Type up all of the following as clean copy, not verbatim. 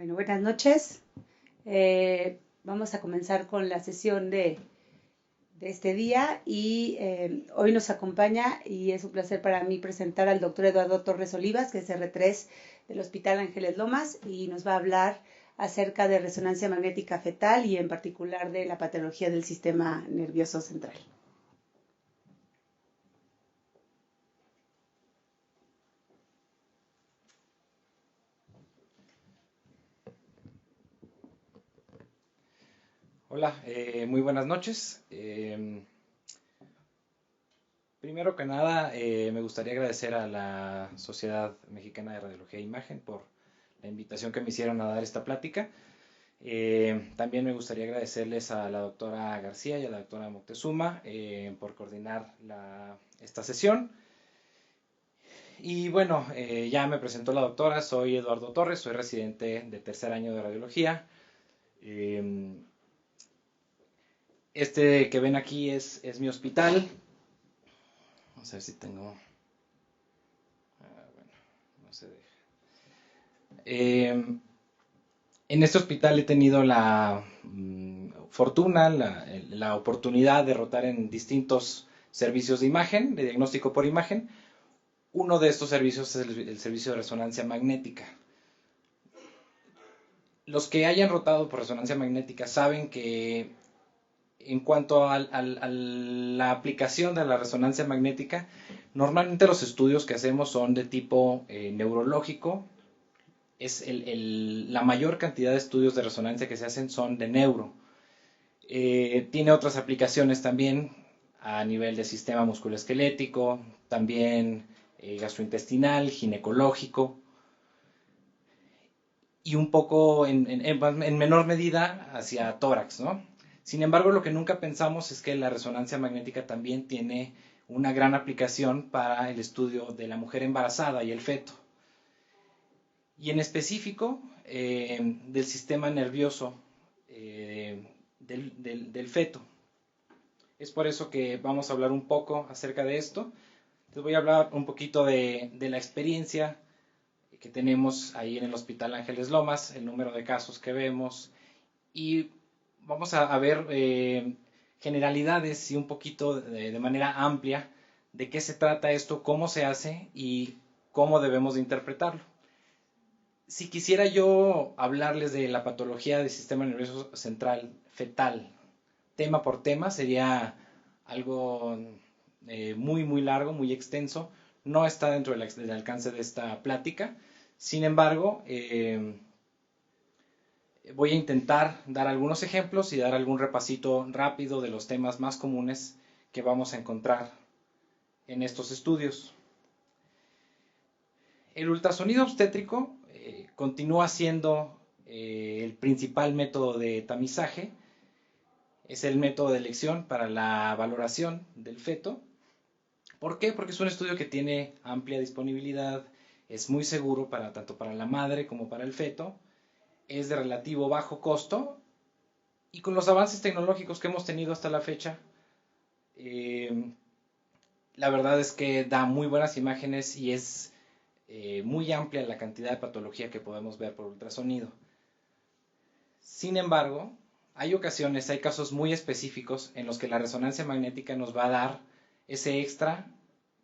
Bueno, buenas noches. Vamos a comenzar con la sesión de este día y hoy nos acompaña y es un placer para mí presentar al doctor Eduardo Torres Olivas, que es R3 del Hospital Ángeles Lomas y nos va a hablar acerca de resonancia magnética fetal y en particular de la patología del sistema nervioso central. Hola, muy buenas noches. Primero que nada, me gustaría agradecer a la Sociedad Mexicana de Radiología e Imagen por la invitación que me hicieron a dar esta plática. También me gustaría agradecerles a la doctora García y a la doctora Moctezuma por coordinar esta sesión. Y bueno, ya me presentó la doctora, soy Eduardo Torres, soy residente de tercer año de radiología. Este que ven aquí es mi hospital. Vamos a ver si tengo... bueno, no se deja. En este hospital he tenido la fortuna, la oportunidad de rotar en distintos servicios de imagen, de diagnóstico por imagen. Uno de estos servicios es el servicio de resonancia magnética. Los que hayan rotado por resonancia magnética saben que en cuanto a la aplicación de la resonancia magnética, normalmente los estudios que hacemos son de tipo neurológico. La mayor cantidad de estudios de resonancia que se hacen son de neuro. Tiene otras aplicaciones también a nivel de sistema musculoesquelético, también gastrointestinal, ginecológico y un poco en menor medida hacia tórax, ¿no? Sin embargo, lo que nunca pensamos es que la resonancia magnética también tiene una gran aplicación para el estudio de la mujer embarazada y el feto. Y en específico del sistema nervioso del feto. Es por eso que vamos a hablar un poco acerca de esto. Les voy a hablar un poquito de la experiencia que tenemos ahí en el Hospital Ángeles Lomas, el número de casos que vemos y vamos a ver generalidades y un poquito de manera amplia de qué se trata esto, cómo se hace y cómo debemos de interpretarlo. Si quisiera yo hablarles de la patología del sistema nervioso central fetal, tema por tema, sería algo muy largo, muy extenso. No está dentro del alcance de esta plática. Sin embargo, voy a intentar dar algunos ejemplos y dar algún repasito rápido de los temas más comunes que vamos a encontrar en estos estudios. El ultrasonido obstétrico continúa siendo el principal método de tamizaje. Es el método de elección para la valoración del feto. ¿Por qué? Porque es un estudio que tiene amplia disponibilidad, es muy seguro tanto para la madre como para el feto, es de relativo bajo costo y con los avances tecnológicos que hemos tenido hasta la fecha, la verdad es que da muy buenas imágenes y es muy amplia la cantidad de patología que podemos ver por ultrasonido. Sin embargo, hay casos muy específicos en los que la resonancia magnética nos va a dar ese extra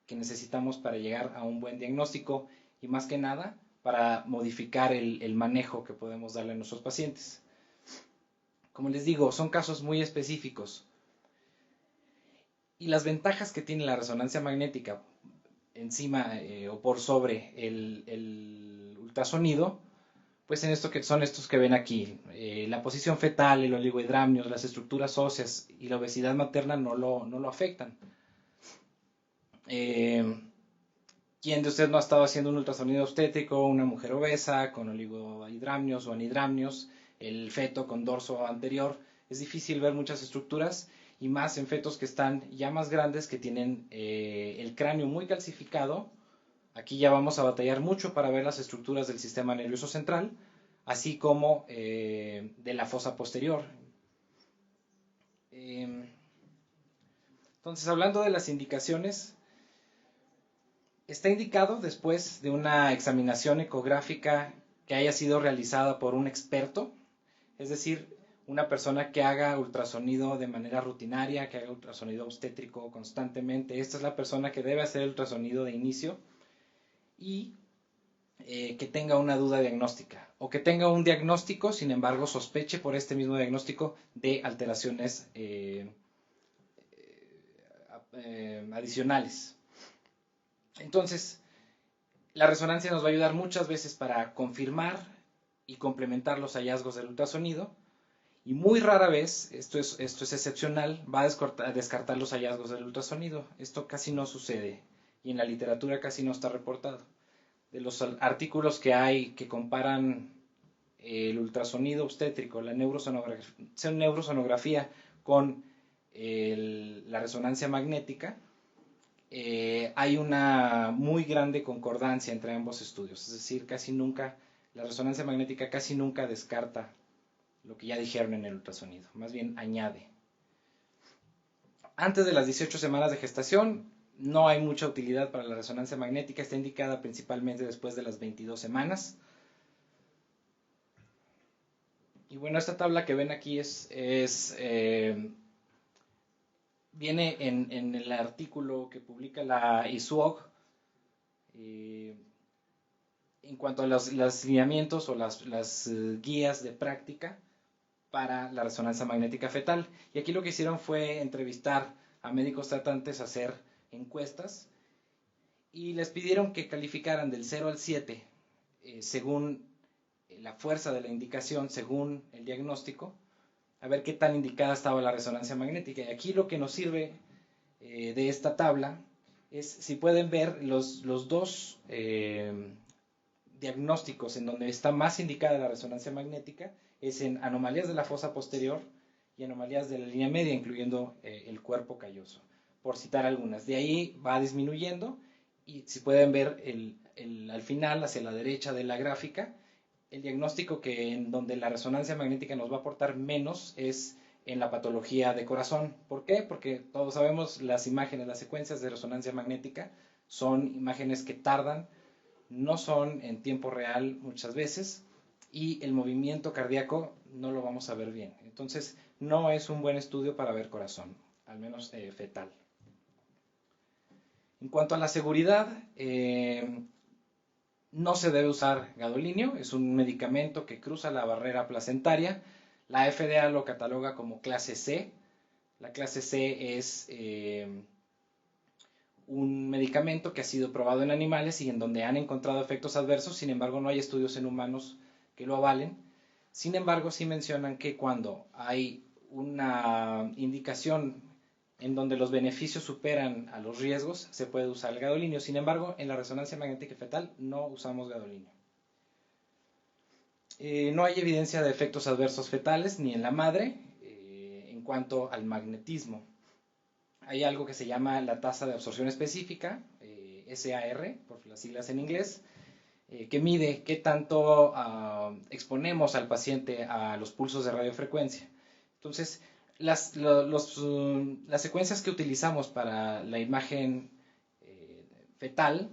que necesitamos para llegar a un buen diagnóstico y más que nada para modificar el manejo que podemos darle a nuestros pacientes. Como les digo, son casos muy específicos. Y las ventajas que tiene la resonancia magnética encima o por sobre el ultrasonido, pues son estos que ven aquí. La posición fetal, el oligohidramnios, las estructuras óseas y la obesidad materna no lo afectan. ¿Quién de ustedes no ha estado haciendo un ultrasonido obstétrico? Una mujer obesa con oligohidramnios o anhidramnios, el feto con dorso anterior. Es difícil ver muchas estructuras y más en fetos que están ya más grandes, que tienen el cráneo muy calcificado. Aquí ya vamos a batallar mucho para ver las estructuras del sistema nervioso central, así como de la fosa posterior. Entonces, hablando de las indicaciones, está indicado después de una examinación ecográfica que haya sido realizada por un experto, es decir, una persona que haga ultrasonido de manera rutinaria, que haga ultrasonido obstétrico constantemente. Esta es la persona que debe hacer el ultrasonido de inicio y que tenga una duda diagnóstica o que tenga un diagnóstico, sin embargo, sospeche por este mismo diagnóstico de alteraciones adicionales. Entonces, la resonancia nos va a ayudar muchas veces para confirmar y complementar los hallazgos del ultrasonido, y muy rara vez, esto es excepcional, va a descartar los hallazgos del ultrasonido. Esto casi no sucede y en la literatura casi no está reportado. De los artículos que hay que comparan el ultrasonido obstétrico, la neurosonografía con la resonancia magnética, hay una muy grande concordancia entre ambos estudios. Es decir, casi nunca, la resonancia magnética casi nunca descarta lo que ya dijeron en el ultrasonido, más bien añade. Antes de las 18 semanas de gestación no hay mucha utilidad para la resonancia magnética, está indicada principalmente después de las 22 semanas. Y bueno, esta tabla que ven aquí viene en el artículo que publica la ISUOG en cuanto a los lineamientos o las guías de práctica para la resonancia magnética fetal. Y aquí lo que hicieron fue entrevistar a médicos tratantes, hacer encuestas, y les pidieron que calificaran del 0 al 7, según la fuerza de la indicación, según el diagnóstico, a ver qué tan indicada estaba la resonancia magnética. Y aquí lo que nos sirve de esta tabla es, si pueden ver, los dos diagnósticos en donde está más indicada la resonancia magnética es en anomalías de la fosa posterior y anomalías de la línea media, incluyendo el cuerpo calloso, por citar algunas. De ahí va disminuyendo, y si pueden ver al final, hacia la derecha de la gráfica, el diagnóstico en donde la resonancia magnética nos va a aportar menos es en la patología de corazón. ¿Por qué? Porque todos sabemos, las imágenes, las secuencias de resonancia magnética son imágenes que tardan, no son en tiempo real muchas veces, y el movimiento cardíaco no lo vamos a ver bien. Entonces, no es un buen estudio para ver corazón, al menos fetal. En cuanto a la seguridad, no se debe usar gadolinio, es un medicamento que cruza la barrera placentaria. La FDA lo cataloga como clase C. La clase C es un medicamento que ha sido probado en animales y en donde han encontrado efectos adversos, sin embargo no hay estudios en humanos que lo avalen. Sin embargo, sí mencionan que cuando hay una indicación en donde los beneficios superan a los riesgos, se puede usar el gadolinio. Sin embargo, en la resonancia magnética fetal no usamos gadolinio. No hay evidencia de efectos adversos fetales ni en la madre en cuanto al magnetismo. Hay algo que se llama la tasa de absorción específica, SAR, por las siglas en inglés, que mide qué tanto exponemos al paciente a los pulsos de radiofrecuencia. Entonces, las secuencias que utilizamos para la imagen fetal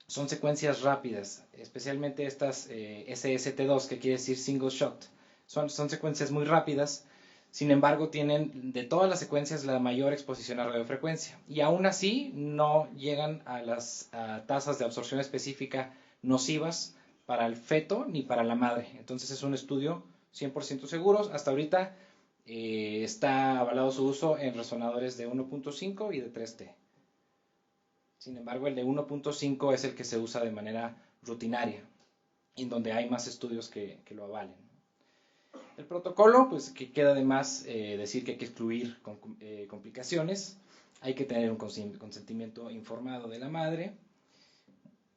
son secuencias rápidas, especialmente estas SST2, que quiere decir single shot. Son secuencias muy rápidas, sin embargo tienen de todas las secuencias la mayor exposición a radiofrecuencia, y aún así no llegan a las tasas de absorción específica nocivas para el feto ni para la madre. Entonces es un estudio 100% seguro. Hasta ahorita está avalado su uso en resonadores de 1.5 y de 3T. Sin embargo, el de 1.5 es el que se usa de manera rutinaria, en donde hay más estudios que lo avalen. El protocolo, pues que queda de más decir que hay que excluir complicaciones, hay que tener un consentimiento informado de la madre.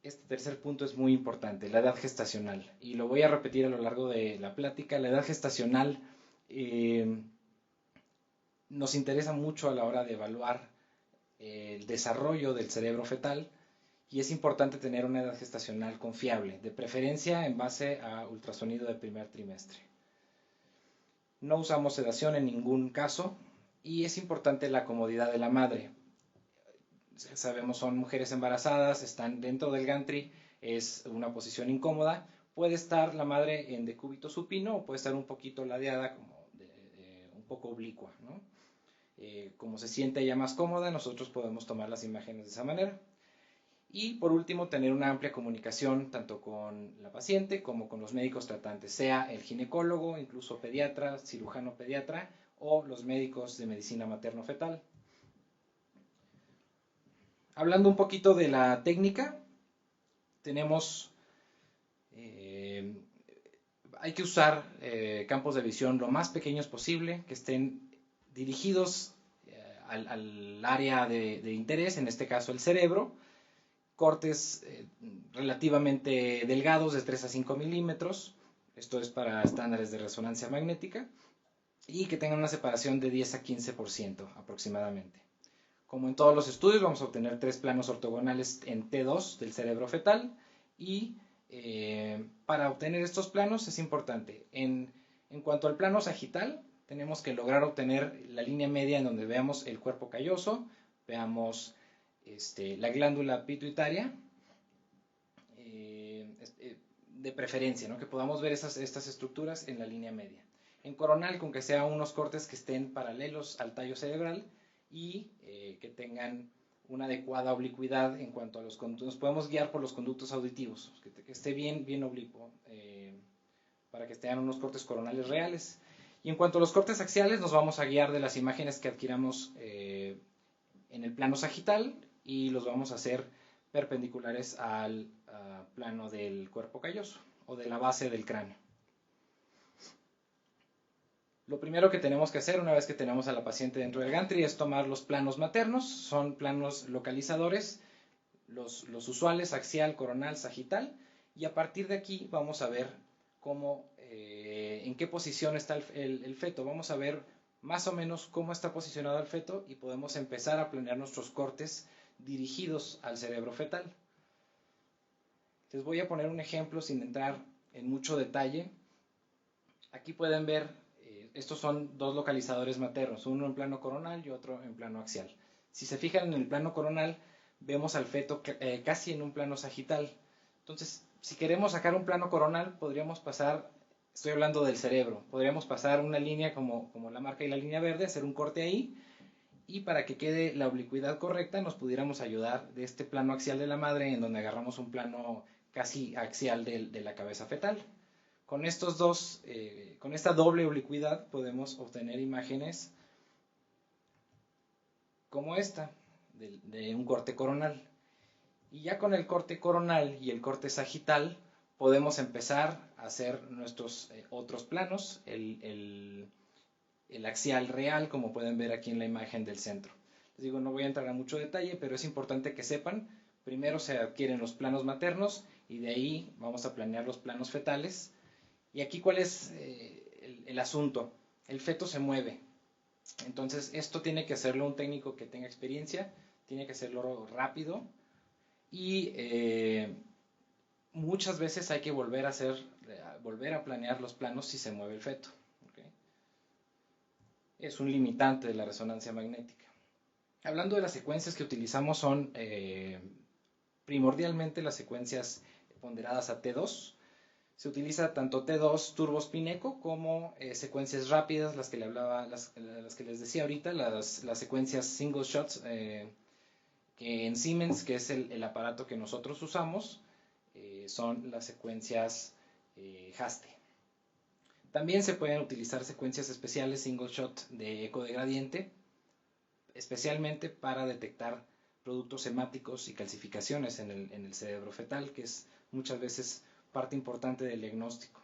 Este tercer punto es muy importante, la edad gestacional, y lo voy a repetir a lo largo de la plática. La edad gestacional nos interesa mucho a la hora de evaluar el desarrollo del cerebro fetal, y es importante tener una edad gestacional confiable, de preferencia en base a ultrasonido de primer trimestre. No usamos sedación en ningún caso, y es importante la comodidad de la madre. Sabemos, son mujeres embarazadas, están dentro del gantry, es una posición incómoda, puede estar la madre en decúbito supino o puede estar un poquito ladeada, como un poco oblicua, ¿no? Como se siente ella más cómoda, nosotros podemos tomar las imágenes de esa manera. Y por último, tener una amplia comunicación tanto con la paciente como con los médicos tratantes, sea el ginecólogo, incluso pediatra, cirujano pediatra o los médicos de medicina materno-fetal. Hablando un poquito de la técnica, tenemos, hay que usar campos de visión lo más pequeños posible, que estén dirigidos al área de interés, en este caso el cerebro, cortes relativamente delgados de 3 a 5 milímetros, esto es para estándares de resonancia magnética, y que tengan una separación de 10 a 15% aproximadamente. Como en todos los estudios, vamos a obtener 3 planos ortogonales en T2 del cerebro fetal, y para obtener estos planos es importante, en cuanto al plano sagital, tenemos que lograr obtener la línea media en donde veamos el cuerpo calloso, veamos la glándula pituitaria, de preferencia, ¿no? Que podamos ver estas estructuras en la línea media. En coronal, con que sean unos cortes que estén paralelos al tallo cerebral y que tengan una adecuada oblicuidad en cuanto a los conductos. Nos podemos guiar por los conductos auditivos, que esté bien oblicuo, para que tengan unos cortes coronales reales. Y en cuanto a los cortes axiales, nos vamos a guiar de las imágenes que adquiramos en el plano sagital y los vamos a hacer perpendiculares al plano del cuerpo calloso o de la base del cráneo. Lo primero que tenemos que hacer una vez que tenemos a la paciente dentro del gantry es tomar los planos maternos, son planos localizadores, los usuales, axial, coronal, sagital, y a partir de aquí vamos a ver cómo, en qué posición está el feto, vamos a ver más o menos cómo está posicionado el feto y podemos empezar a planear nuestros cortes dirigidos al cerebro fetal. Les voy a poner un ejemplo sin entrar en mucho detalle. Aquí pueden ver, estos son dos localizadores maternos, uno en plano coronal y otro en plano axial. Si se fijan en el plano coronal, vemos al feto casi en un plano sagital. Entonces, si queremos sacar un plano coronal, podríamos pasar, estoy hablando del cerebro, podríamos pasar una línea como la marca y la línea verde, hacer un corte ahí, y para que quede la oblicuidad correcta nos pudiéramos ayudar de este plano axial de la madre, en donde agarramos un plano casi axial de la cabeza fetal. Con estos dos, con esta doble oblicuidad podemos obtener imágenes como esta, de un corte coronal. Y ya con el corte coronal y el corte sagital podemos empezar a hacer nuestros otros planos, el axial real, como pueden ver aquí en la imagen del centro. Les digo, no voy a entrar a mucho detalle, pero es importante que sepan, primero se adquieren los planos maternos y de ahí vamos a planear los planos fetales. Y aquí, ¿cuál es el asunto? El feto se mueve. Entonces, esto tiene que hacerlo un técnico que tenga experiencia, tiene que hacerlo rápido y muchas veces hay que volver a planear los planos si se mueve el feto. ¿Okay? Es un limitante de la resonancia magnética. Hablando de las secuencias que utilizamos, son primordialmente las secuencias ponderadas a T2. Se utiliza tanto T2 turbospineco como secuencias rápidas, las que les decía ahorita, las secuencias single shots, que en Siemens, que es el aparato que nosotros usamos, son las secuencias Haste. También se pueden utilizar secuencias especiales single shot de eco de gradiente, especialmente para detectar productos hemáticos y calcificaciones en el cerebro fetal, que es muchas veces parte importante del diagnóstico.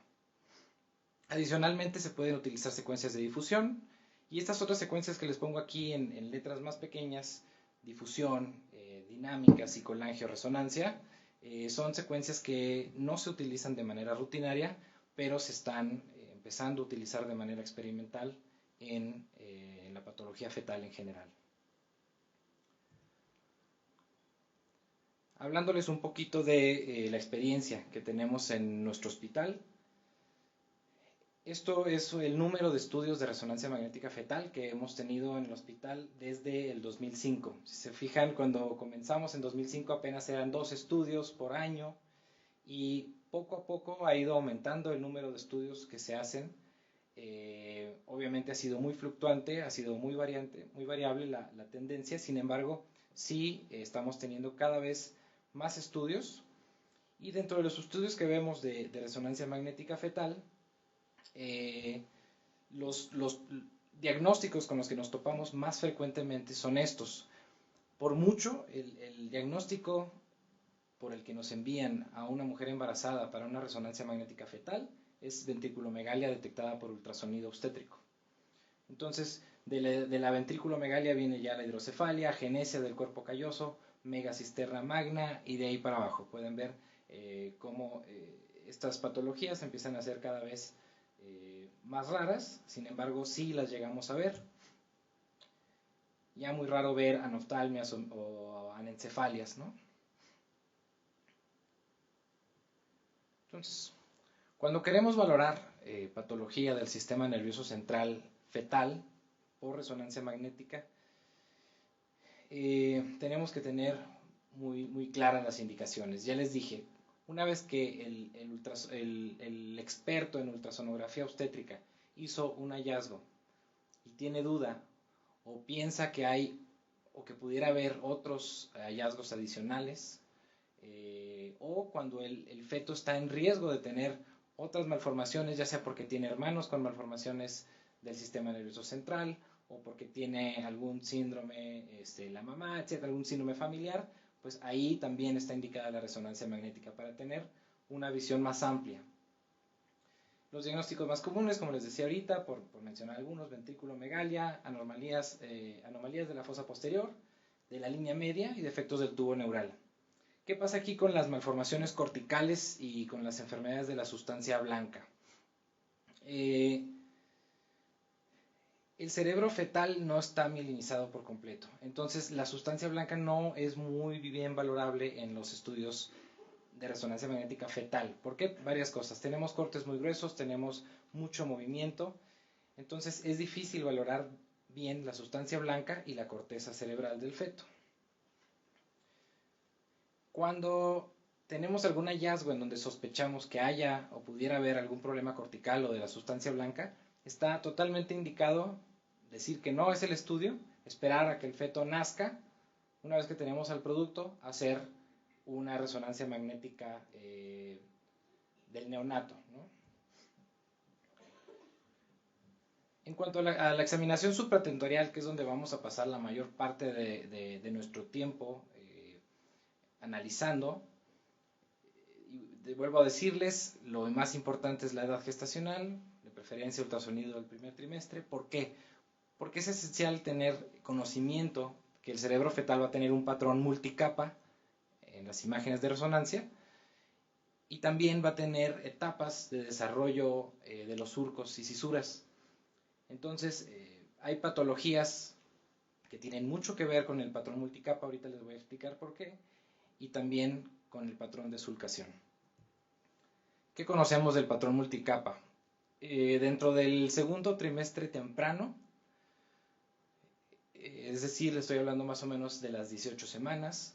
Adicionalmente se pueden utilizar secuencias de difusión, y estas otras secuencias que les pongo aquí en letras más pequeñas, difusión, dinámica, psicolangio-resonancia, son secuencias que no se utilizan de manera rutinaria, pero se están empezando a utilizar de manera experimental en la patología fetal en general. Hablándoles un poquito de la experiencia que tenemos en nuestro hospital. Esto es el número de estudios de resonancia magnética fetal que hemos tenido en el hospital desde el 2005. Si se fijan, cuando comenzamos en 2005 apenas eran 2 estudios por año, y poco a poco ha ido aumentando el número de estudios que se hacen. Obviamente ha sido muy fluctuante, ha sido muy variable la tendencia. Sin embargo, sí estamos teniendo cada vez más estudios. Y dentro de los estudios que vemos de resonancia magnética fetal, los diagnósticos con los que nos topamos más frecuentemente son estos. Por mucho, el diagnóstico por el que nos envían a una mujer embarazada para una resonancia magnética fetal es ventriculomegalia detectada por ultrasonido obstétrico. Entonces, de la ventriculomegalia viene ya la hidrocefalia, genesia del cuerpo calloso, megacisterna magna y de ahí para abajo. Pueden ver cómo estas patologías empiezan a ser cada vez más raras, sin embargo sí las llegamos a ver. Ya muy raro ver anoftalmias o anencefalias, ¿no? Entonces, cuando queremos valorar patología del sistema nervioso central fetal por resonancia magnética, tenemos que tener muy claras las indicaciones. Ya les dije, una vez que el experto en ultrasonografía obstétrica hizo un hallazgo y tiene duda o piensa que hay o que pudiera haber otros hallazgos adicionales, o cuando el feto está en riesgo de tener otras malformaciones, ya sea porque tiene hermanos con malformaciones del sistema nervioso central o porque tiene algún síndrome, la mamá, etcétera, algún síndrome familiar, pues ahí también está indicada la resonancia magnética para tener una visión más amplia. Los diagnósticos más comunes, como les decía ahorita, por mencionar algunos: ventriculomegalia, anomalías de la fosa posterior, de la línea media y defectos del tubo neural. ¿Qué pasa aquí con las malformaciones corticales y con las enfermedades de la sustancia blanca? El cerebro fetal no está mielinizado por completo, entonces la sustancia blanca no es muy bien valorable en los estudios de resonancia magnética fetal. ¿Por qué? Varias cosas. Tenemos cortes muy gruesos, tenemos mucho movimiento, entonces es difícil valorar bien la sustancia blanca y la corteza cerebral del feto. Cuando tenemos algún hallazgo en donde sospechamos que haya o pudiera haber algún problema cortical o de la sustancia blanca, está totalmente indicado decir que no es el estudio, esperar a que el feto nazca, una vez que tenemos al producto, hacer una resonancia magnética del neonato, ¿no? En cuanto a la examinación supratentorial, que es donde vamos a pasar la mayor parte de nuestro tiempo analizando, y vuelvo a decirles, lo más importante es la edad gestacional, de preferencia ultrasonido del primer trimestre. ¿Por qué? Porque es esencial tener conocimiento que el cerebro fetal va a tener un patrón multicapa en las imágenes de resonancia, y también va a tener etapas de desarrollo de los surcos y cisuras. Entonces, hay patologías que tienen mucho que ver con el patrón multicapa, ahorita les voy a explicar por qué, y también con el patrón de sulcación. ¿Qué conocemos del patrón multicapa? Dentro del segundo trimestre temprano, es decir, estoy hablando más o menos de las 18 semanas,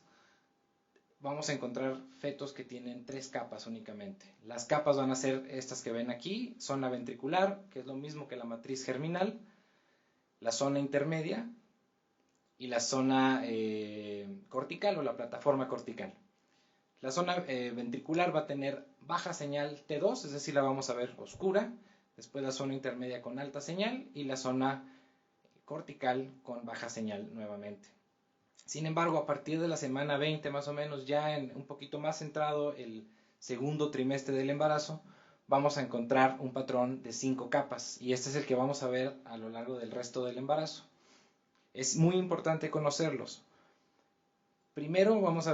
vamos a encontrar fetos que tienen 3 capas únicamente. Las capas van a ser estas que ven aquí: zona ventricular, que es lo mismo que la matriz germinal, la zona intermedia y la zona cortical o la plataforma cortical. La zona ventricular va a tener baja señal T2, es decir, la vamos a ver oscura. Después la zona intermedia con alta señal y la zona cortical con baja señal nuevamente. Sin embargo, a partir de la semana 20 más o menos, ya un poquito más centrado el segundo trimestre del embarazo, vamos a encontrar un patrón de 5 capas, y este es el que vamos a ver a lo largo del resto del embarazo. Es muy importante conocerlos. Primero vamos a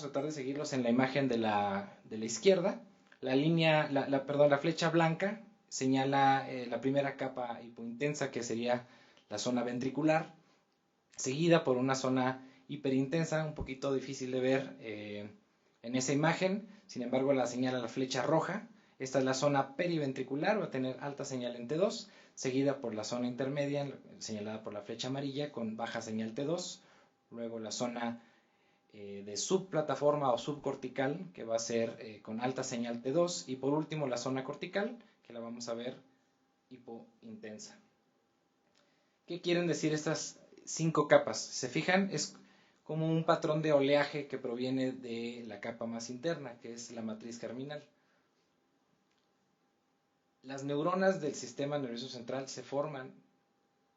tratar de seguirlos en la imagen de la izquierda. La flecha blanca señala la primera capa hipointensa, que sería la zona ventricular, seguida por una zona hiperintensa, un poquito difícil de ver en esa imagen. Sin embargo, la señala la flecha roja. Esta es la zona periventricular, va a tener alta señal en T2, seguida por la zona intermedia, señalada por la flecha amarilla, con baja señal T2. Luego la zona de subplataforma o subcortical, que va a ser con alta señal T2, y por último la zona cortical, que la vamos a ver hipointensa. ¿Qué quieren decir estas 5 capas? ¿Se fijan? Es como un patrón de oleaje que proviene de la capa más interna, que es la matriz germinal. Las neuronas del sistema nervioso central se forman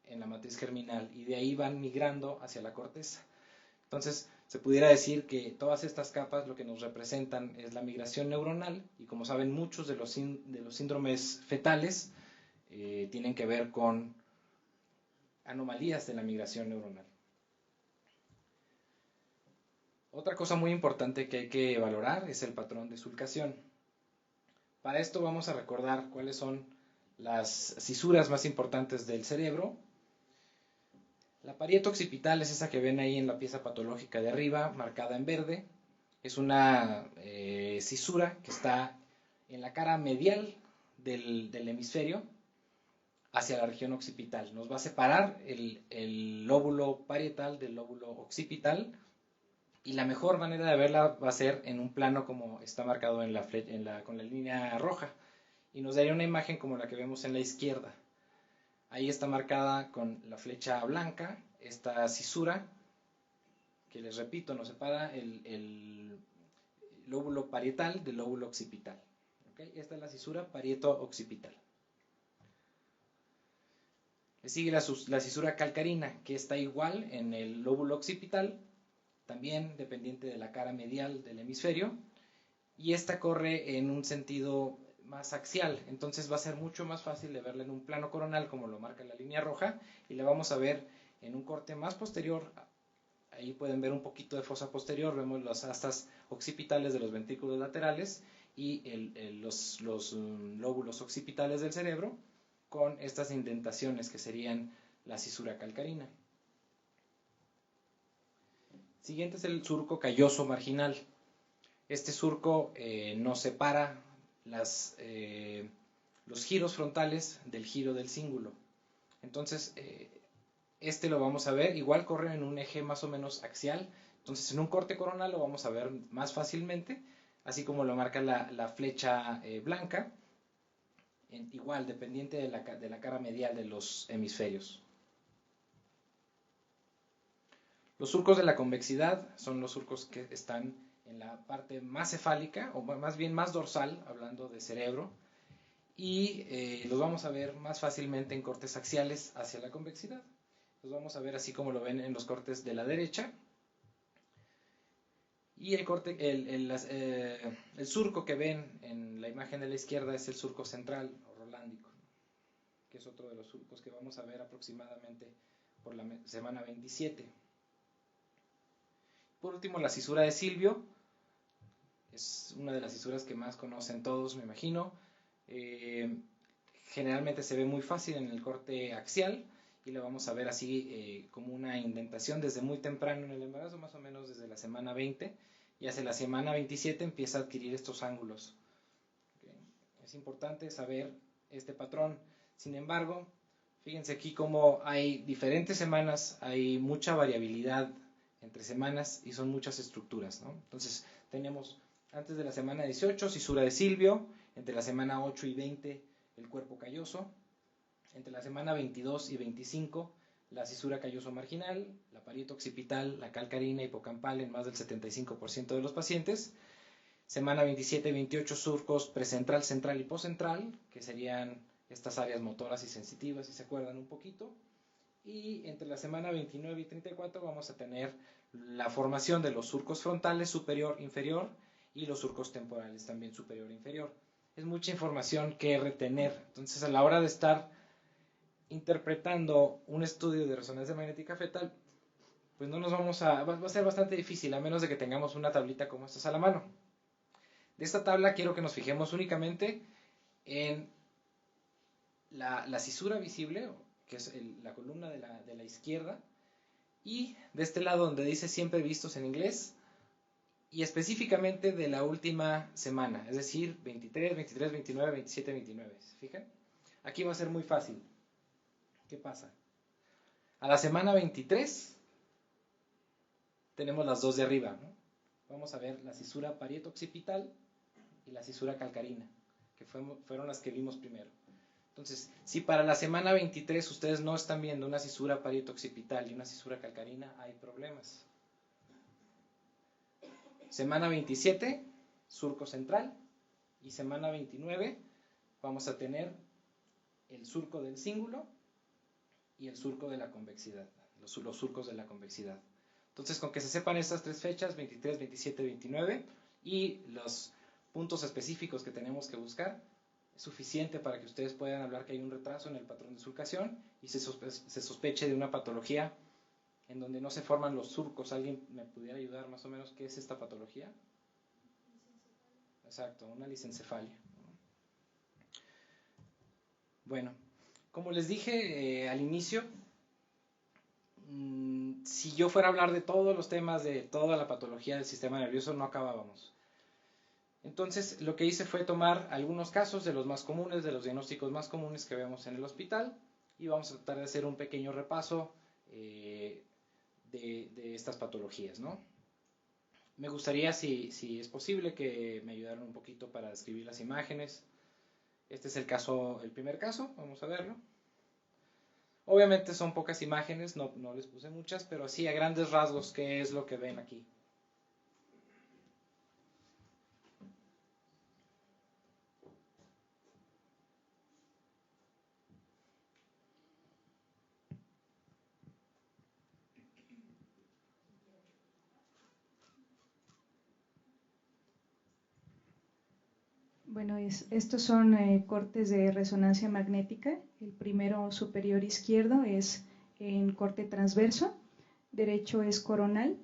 en la matriz germinal y de ahí van migrando hacia la corteza. Entonces, se pudiera decir que todas estas capas lo que nos representan es la migración neuronal, y como saben, muchos de los síndromes fetales tienen que ver con anomalías de la migración neuronal. Otra cosa muy importante que hay que valorar es el patrón de sulcación. Para esto vamos a recordar cuáles son las cisuras más importantes del cerebro. La parieto occipital es esa que ven ahí en la pieza patológica de arriba, marcada en verde. Es una cisura que está en la cara medial del hemisferio hacia la región occipital. Nos va a separar el lóbulo parietal del lóbulo occipital, y la mejor manera de verla va a ser en un plano como está marcado con la línea roja, y nos daría una imagen como la que vemos en la izquierda. Ahí está marcada con la flecha blanca esta cisura, que les repito, nos separa el lóbulo parietal del lóbulo occipital. ¿Okay? Esta es la cisura parieto-occipital. Le sigue la cisura calcarina, que está igual en el lóbulo occipital, también dependiente de la cara medial del hemisferio, y esta corre en un sentido más axial, entonces va a ser mucho más fácil de verla en un plano coronal como lo marca la línea roja, y la vamos a ver en un corte más posterior. Ahí pueden ver un poquito de fosa posterior, vemos las astas occipitales de los ventrículos laterales y los lóbulos occipitales del cerebro, con estas indentaciones que serían la cisura calcarina. Siguiente es el surco calloso marginal. Este surco nos separa los giros frontales del giro del cíngulo. Entonces, este lo vamos a ver, igual corre en un eje más o menos axial. Entonces, en un corte coronal lo vamos a ver más fácilmente, así como lo marca la flecha blanca, igual dependiente de la cara medial de los hemisferios. Los surcos de la convexidad son los surcos que están en la parte más cefálica, o más bien más dorsal, hablando de cerebro, y los vamos a ver más fácilmente en cortes axiales hacia la convexidad. Los vamos a ver así como lo ven en los cortes de la derecha. Y el surco que ven en la imagen de la izquierda es el surco central o rolándico, que es otro de los surcos que vamos a ver aproximadamente por la semana 27. Por último, la cisura de Silvio. Es una de las cisuras que más conocen todos, me imagino. Generalmente se ve muy fácil en el corte axial, y lo vamos a ver así como una indentación desde muy temprano en el embarazo, más o menos desde la semana 20, y hacia la semana 27 empieza a adquirir estos ángulos. ¿Okay? Es importante saber este patrón. Sin embargo, fíjense aquí como hay diferentes semanas, hay mucha variabilidad entre semanas y son muchas estructuras, ¿no? Entonces tenemos antes de la semana 18 cisura de Silvio, entre la semana 8 y 20 el cuerpo calloso, entre la semana 22 y 25 la cisura calloso marginal, la parieto occipital, la calcarina hipocampal en más del 75% de los pacientes, semana 27 y 28 surcos precentral, central y poscentral, que serían estas áreas motoras y sensitivas, si se acuerdan un poquito. Y entre la semana 29 y 34 vamos a tener la formación de los surcos frontales superior, inferior, y los surcos temporales también superior e inferior. Es mucha información que retener. Entonces, a la hora de estar interpretando un estudio de resonancia magnética fetal, pues va a ser bastante difícil, a menos de que tengamos una tablita como esta a la mano. De esta tabla quiero que nos fijemos únicamente en la cisura visible, que es la columna de la izquierda, y de este lado donde dice siempre vistos en inglés, y específicamente de la última semana, es decir, 23, 23, 29, 27, 29. ¿Se fijan? Aquí va a ser muy fácil. ¿Qué pasa? A la semana 23 tenemos las dos de arriba, ¿no? Vamos a ver la cisura parieto-occipital y la cisura calcarina, que fueron las que vimos primero. Entonces, si para la semana 23 ustedes no están viendo una cisura parieto-occipital y una cisura calcarina, hay problemas. Semana 27, surco central, y semana 29 vamos a tener el surco del cíngulo y el surco de la convexidad, los surcos de la convexidad. Entonces, con que se sepan estas tres fechas, 23, 27, 29, y los puntos específicos que tenemos que buscar, es suficiente para que ustedes puedan hablar que hay un retraso en el patrón de surcación y se sospeche de una patología en donde no se forman los surcos. ¿Alguien me pudiera ayudar más o menos qué es esta patología? Exacto, una lisencefalia. Bueno, como les dije al inicio, si yo fuera a hablar de todos los temas, de toda la patología del sistema nervioso, no acabábamos. Entonces, lo que hice fue tomar algunos casos de los más comunes, de los diagnósticos más comunes que vemos en el hospital, y vamos a tratar de hacer un pequeño repaso de estas patologías, ¿no? Me gustaría, si es posible, que me ayudaran un poquito para describir las imágenes. Este es el primer caso, vamos a verlo. Obviamente son pocas imágenes, no les puse muchas, pero sí a grandes rasgos, ¿qué es lo que ven aquí? Bueno, estos son cortes de resonancia magnética. El primero superior izquierdo es en corte transverso, derecho es coronal,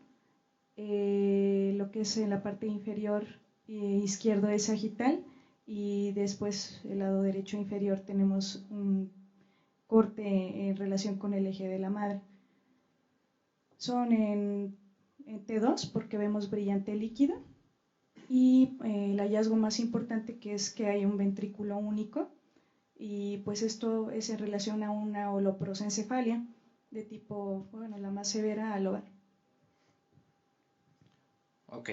lo que es en la parte inferior izquierdo es sagital y después el lado derecho inferior tenemos un corte en relación con el eje de la madre. Son en T2 porque vemos brillante líquido. Y el hallazgo más importante que es que hay un ventrículo único y pues esto es en relación a una holoprosencefalia de tipo, bueno, la más severa alobar. Ok,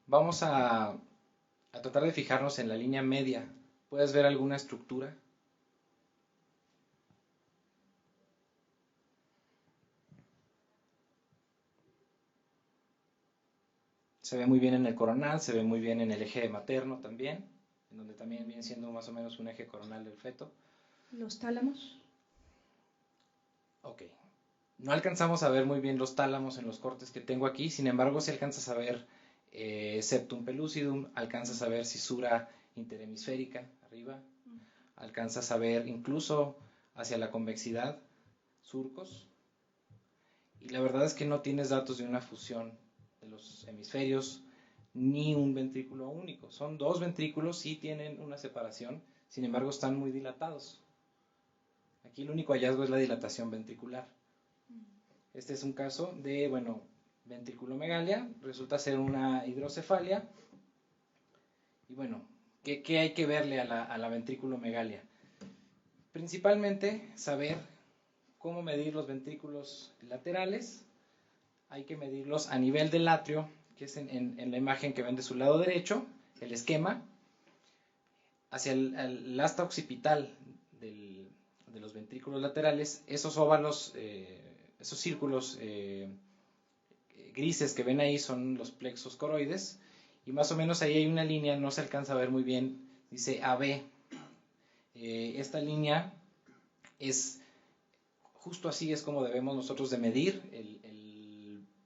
vamos a tratar de fijarnos en la línea media. ¿Puedes ver alguna estructura? Se ve muy bien en el coronal, se ve muy bien en el eje materno también, en donde también viene siendo más o menos un eje coronal del feto. ¿Los tálamos? Ok. No alcanzamos a ver muy bien los tálamos en los cortes que tengo aquí, sin embargo, si alcanzas a ver septum pellucidum, alcanzas a ver cisura interhemisférica arriba, alcanzas a ver incluso hacia la convexidad surcos, y la verdad es que no tienes datos de una fusión de los hemisferios ni un ventrículo único. Son dos ventrículos, sí tienen una separación, sin embargo están muy dilatados. Aquí el único hallazgo es la dilatación ventricular. Este es un caso de, bueno, ventriculomegalia, resulta ser una hidrocefalia. Y bueno, ¿qué hay que verle a la ventriculomegalia? Principalmente saber cómo medir los ventrículos laterales. Hay que medirlos a nivel del atrio, que es en la imagen que ven de su lado derecho, el esquema, hacia el asta occipital de los ventrículos laterales, esos óvalos, esos círculos grises que ven ahí son los plexos coroides, y más o menos ahí hay una línea, no se alcanza a ver muy bien, dice AB. Esta línea es, justo así es como debemos nosotros de medir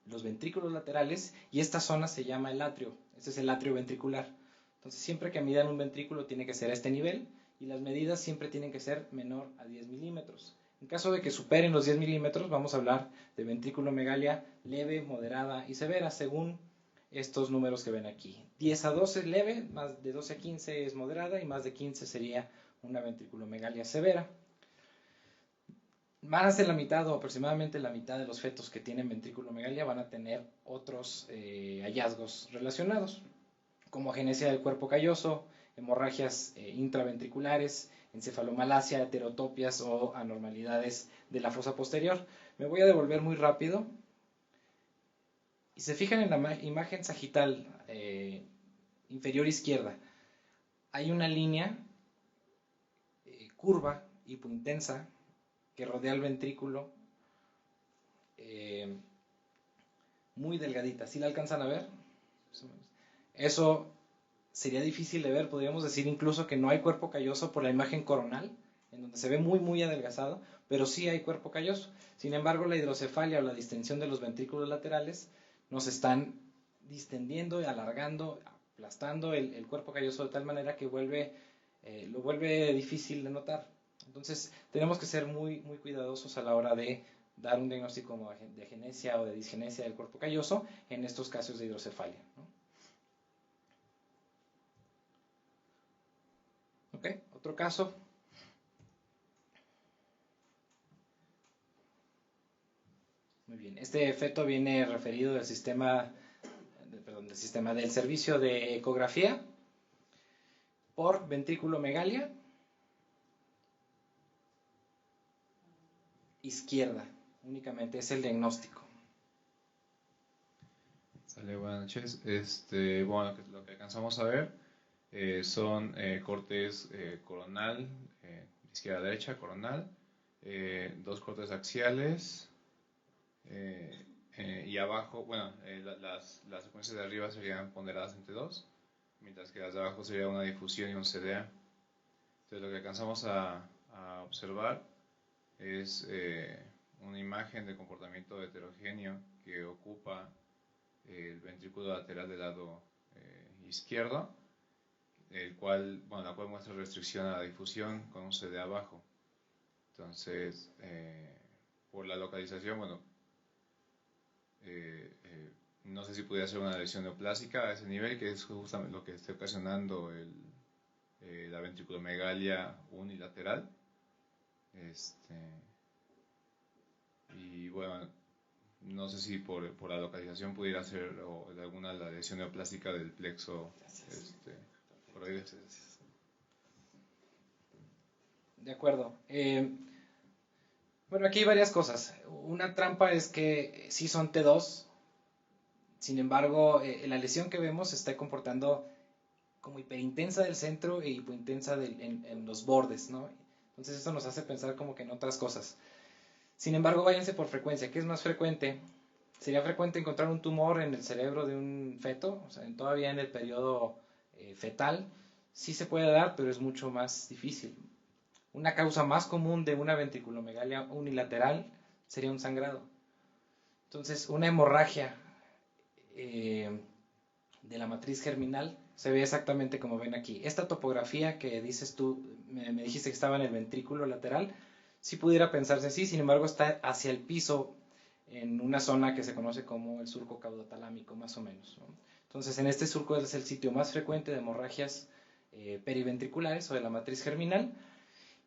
los ventrículos laterales, y esta zona se llama el atrio, este es el atrio ventricular. Entonces siempre que midan un ventrículo tiene que ser a este nivel, y las medidas siempre tienen que ser menor a 10 milímetros. En caso de que superen los 10 milímetros, vamos a hablar de ventriculomegalia leve, moderada y severa, según estos números que ven aquí. 10 a 12 es leve, más de 12 a 15 es moderada, y más de 15 sería una ventriculomegalia severa. Más de la mitad o aproximadamente la mitad de los fetos que tienen ventriculomegalia van a tener otros hallazgos relacionados, como agenesia del cuerpo calloso, hemorragias intraventriculares, encefalomalacia, heterotopias o anormalidades de la fosa posterior. Me voy a devolver muy rápido. Y se fijan en la imagen sagital inferior izquierda, hay una línea curva, hipointensa, que rodea el ventrículo, muy delgadita. ¿Sí la alcanzan a ver? Eso sería difícil de ver, podríamos decir incluso que no hay cuerpo calloso por la imagen coronal, en donde se ve muy muy adelgazado, pero sí hay cuerpo calloso. Sin embargo, la hidrocefalia o la distensión de los ventrículos laterales nos están distendiendo y alargando, aplastando el cuerpo calloso de tal manera que lo vuelve difícil de notar. Entonces tenemos que ser muy, muy cuidadosos a la hora de dar un diagnóstico de agenesia o de disgenesia del cuerpo calloso en estos casos de hidrocefalia, ¿no? Ok, otro caso. Muy bien, este feto viene referido del del servicio de ecografía por ventriculomegalia izquierda, únicamente es el diagnóstico. Sale, buenas noches. Bueno, lo que alcanzamos a ver son cortes coronal, izquierda a derecha, coronal, dos cortes axiales y abajo, bueno, las secuencias de arriba serían ponderadas entre dos, mientras que las de abajo sería una difusión y un CDA. Entonces lo que alcanzamos a observar es una imagen de comportamiento heterogéneo que ocupa el ventrículo lateral del lado izquierdo, la cual muestra restricción a la difusión con un CD abajo. Entonces, por la localización, no sé si pudiera ser una lesión neoplásica a ese nivel, que es justamente lo que está ocasionando la ventriculomegalia unilateral. Y bueno, no sé si por la localización pudiera ser alguna la lesión neoplástica del plexo coroides. De acuerdo. Bueno, aquí hay varias cosas. Una trampa es que sí son T2, sin embargo, la lesión que vemos se está comportando como hiperintensa del centro e hipointensa en los bordes, ¿no? Entonces eso nos hace pensar como que en otras cosas. Sin embargo, váyanse por frecuencia. ¿Qué es más frecuente? Sería frecuente encontrar un tumor en el cerebro de un feto, o sea, todavía en el periodo fetal. Sí se puede dar, pero es mucho más difícil. Una causa más común de una ventriculomegalia unilateral sería un sangrado. Entonces, una hemorragia de la matriz germinal se ve exactamente como ven aquí. Esta topografía que dices tú, me dijiste que estaba en el ventrículo lateral, sí pudiera pensarse así, sin embargo está hacia el piso en una zona que se conoce como el surco caudotalámico, más o menos, ¿no? Entonces, en este surco es el sitio más frecuente de hemorragias periventriculares o de la matriz germinal.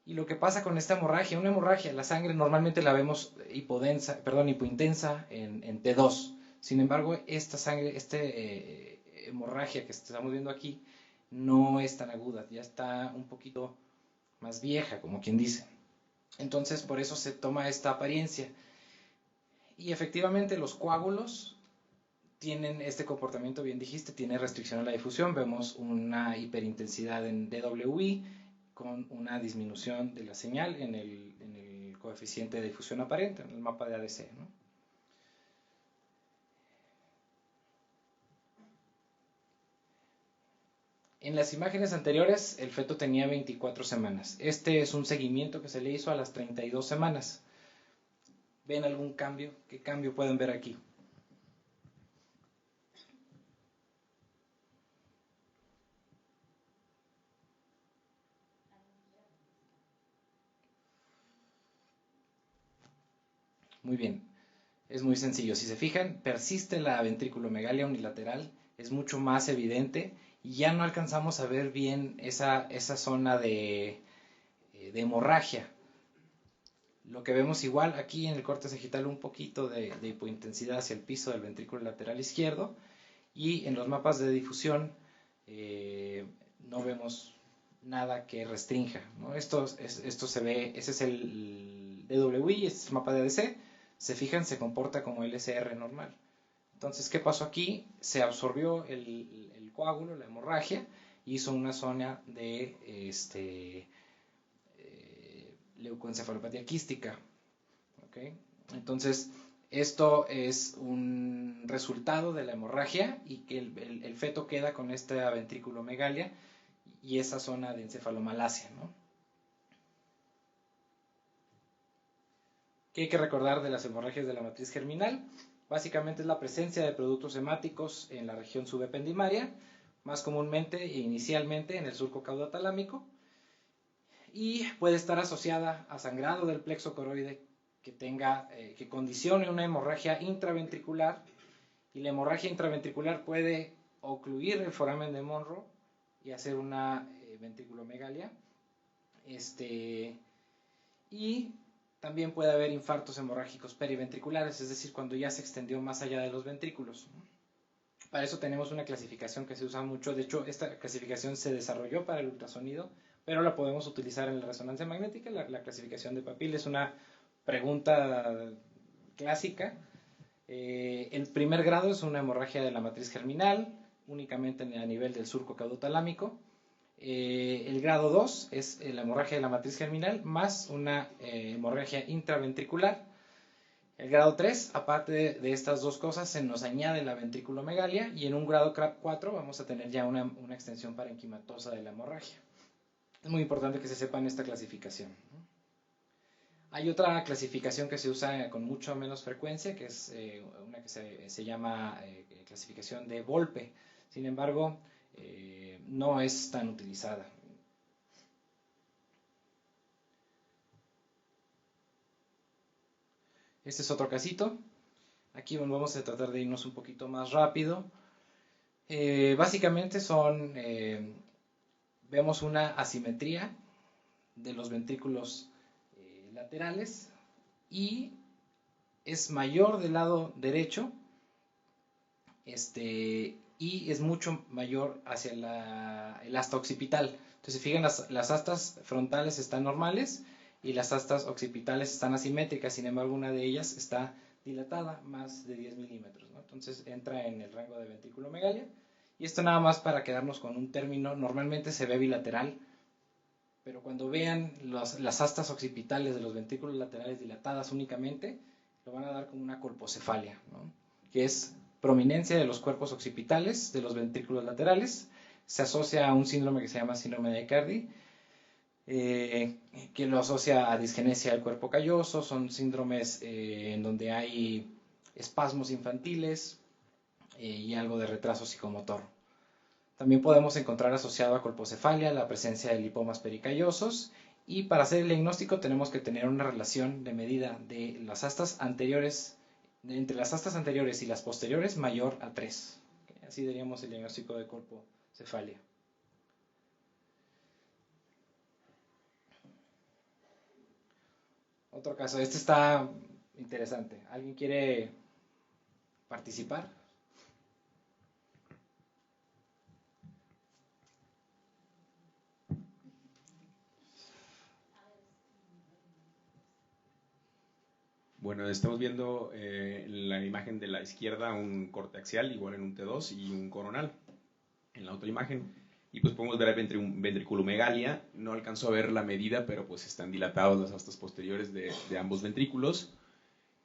Y lo que pasa con esta hemorragia, una hemorragia, la sangre normalmente la vemos hipointensa en T2. Sin embargo, esta sangre, hemorragia que estamos viendo aquí, no es tan aguda, ya está un poquito más vieja, como quien dice. Entonces, por eso se toma esta apariencia. Y efectivamente, los coágulos tienen este comportamiento, bien dijiste, tiene restricción a la difusión. Vemos una hiperintensidad en DWI con una disminución de la señal en el coeficiente de difusión aparente, en el mapa de ADC, ¿no? En las imágenes anteriores, el feto tenía 24 semanas. Este es un seguimiento que se le hizo a las 32 semanas. ¿Ven algún cambio? ¿Qué cambio pueden ver aquí? Muy bien, es muy sencillo. Si se fijan, persiste la ventriculomegalia unilateral, es mucho más evidente y ya no alcanzamos a ver bien esa zona de hemorragia. Lo que vemos igual aquí en el corte sagital, un poquito de hipointensidad hacia el piso del ventrículo lateral izquierdo, y en los mapas de difusión no vemos nada que restrinja, ¿no? Esto se ve, ese es el DWI, este es el mapa de ADC. Se fijan, se comporta como LSR normal. Entonces, ¿qué pasó aquí? Se absorbió el coágulo, la hemorragia, hizo una zona de leucoencefalopatía quística. ¿Okay? Entonces, esto es un resultado de la hemorragia y que el feto queda con esta ventriculomegalia y esa zona de encefalomalacia, ¿no? ¿Qué hay que recordar de las hemorragias de la matriz germinal? Básicamente es la presencia de productos hemáticos en la región subependimaria, más comúnmente e inicialmente en el surco caudotalámico, y puede estar asociada a sangrado del plexo coroide que condicione una hemorragia intraventricular, y la hemorragia intraventricular puede ocluir el foramen de Monro y hacer una ventriculomegalia, y también puede haber infartos hemorrágicos periventriculares, es decir, cuando ya se extendió más allá de los ventrículos. Para eso tenemos una clasificación que se usa mucho. De hecho, esta clasificación se desarrolló para el ultrasonido, pero la podemos utilizar en la resonancia magnética. La clasificación de Papil es una pregunta clásica. El primer grado es una hemorragia de la matriz germinal, únicamente a nivel del surco caudotalámico. El grado 2 es la hemorragia de la matriz germinal más una hemorragia intraventricular. El grado 3, aparte de estas dos cosas, se nos añade la ventriculomegalia, y en un grado 4 vamos a tener ya una extensión parenquimatosa de la hemorragia. Es muy importante que se sepan esta clasificación. Hay otra clasificación que se usa con mucho menos frecuencia, que es una que se llama clasificación de Volpe. Sin embargo, no es tan utilizada. Este es otro casito. Aquí vamos a tratar de irnos un poquito más rápido. Básicamente vemos una asimetría de los ventrículos laterales, y es mayor del lado derecho, y es mucho mayor hacia el asta occipital. Entonces, si fijan, las astas frontales están normales y las astas occipitales están asimétricas. Sin embargo, una de ellas está dilatada más de 10 milímetros, ¿no? Entonces entra en el rango de ventriculomegalia. Y esto nada más para quedarnos con un término. Normalmente se ve bilateral, pero cuando vean las astas occipitales de los ventrículos laterales dilatadas únicamente, lo van a dar como una colpocefalia, ¿no? Que es prominencia de los cuerpos occipitales de los ventrículos laterales. Se asocia a un síndrome que se llama síndrome de Aicardi, que lo asocia a disgenesia del cuerpo calloso. Son síndromes en donde hay espasmos infantiles y algo de retraso psicomotor. También podemos encontrar asociado a colpocefalia la presencia de lipomas pericallosos, y para hacer el diagnóstico tenemos que tener una relación de medida de las astas anteriores, entre las astas anteriores y las posteriores, mayor a 3. Así daríamos el diagnóstico de colpocefalia. Otro caso, este está interesante. ¿Alguien quiere participar? Bueno, estamos viendo en la imagen de la izquierda un corte axial, igual en un T2, y un coronal en la otra imagen. Y pues podemos ver ventriculomegalia. No alcanzo a ver la medida, pero pues están dilatados las astas posteriores de ambos ventrículos.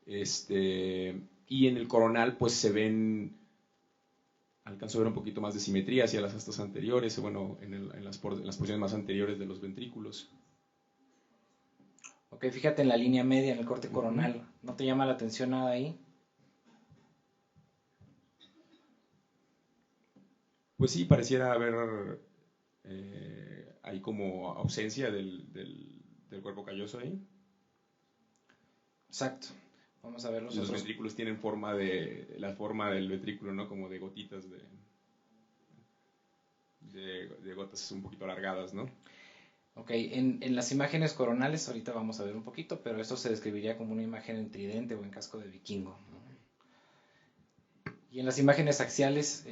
Y en el coronal pues se ven, alcanzo a ver un poquito más de simetría hacia las astas anteriores, bueno, en las porciones más anteriores de los ventrículos. Ok, fíjate en la línea media, en el corte coronal. ¿No te llama la atención nada ahí? Pues sí, pareciera haber hay como ausencia del cuerpo calloso ahí. Exacto. Vamos a ver los otros. Ventrículos tienen la forma del ventrículo, ¿no? Como de gotitas de gotas un poquito alargadas, ¿no? Ok, en las imágenes coronales ahorita vamos a ver un poquito, pero esto se describiría como una imagen en tridente o en casco de vikingo, ¿no? Y en las imágenes axiales,